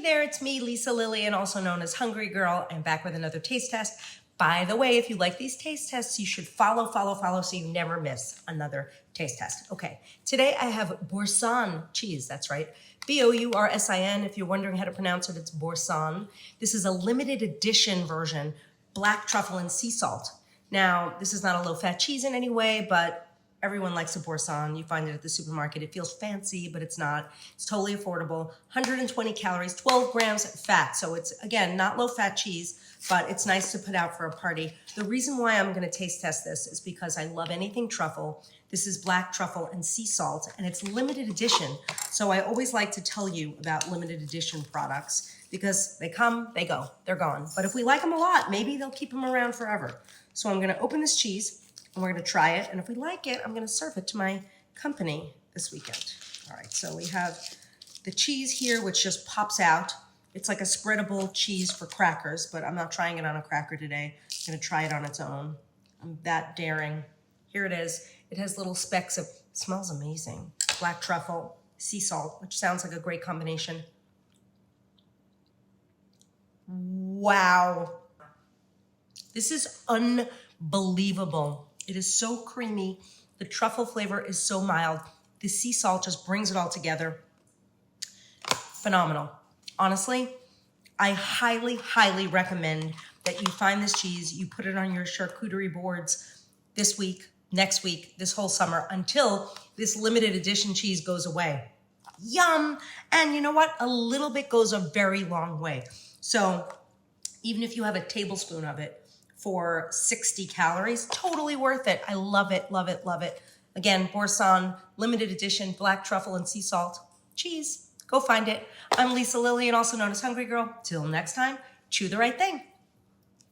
there, it's me, Lisa Lillian, also known as Hungry Girl. I'm back with another taste test. By the way, if you like these taste tests, you should follow so you never miss another taste test. Okay, today I have Boursin cheese, that's right. B-O-U-R-S-I-N. If you're wondering how to pronounce it, it's Boursin. This is a limited edition version, Black Truffle and Sea Salt. Now, this is not a low-fat cheese in any way, but everyone likes a Boursin. You find it at the supermarket. It feels fancy, but it's not. It's totally affordable. 120 calories, 12 grams fat. So it's, again, not low-fat cheese, but it's nice to put out for a party. The reason why I'm going to taste test this is because I love anything truffle. This is Black Truffle and Sea Salt, and it's limited edition. So I always like to tell you about limited edition products because they come, they go, they're gone. But if we like them a lot, maybe they'll keep them around forever. So I'm going to open this cheese, and we're going to try it. And if we like it, I'm going to serve it to my company this weekend. All right, so we have the cheese here, which just pops out. It's like a spreadable cheese for crackers, but I'm not trying it on a cracker today. I'm going to try it on its own. I'm that daring. Here it is. It has little specks of, smells amazing. Black truffle, sea salt, which sounds like a great combination. Wow. This is unbelievable. It is so creamy. The truffle flavor is so mild. The sea salt just brings it all together. Phenomenal. Honestly, I highly, highly recommend that you find this cheese, you put it on your charcuterie boards this week, next week, this whole summer, until this limited edition cheese goes away. Yum! And you know what? A little bit goes a very long way. So even if you have a tablespoon of it, for 60 calories, totally worth it. I love it, love it, love it. Again, Boursin, limited edition, Black Truffle and Sea Salt cheese. Go find it. I'm Lisa Lillian, also known as Hungry Girl. Till next time, chew the right thing.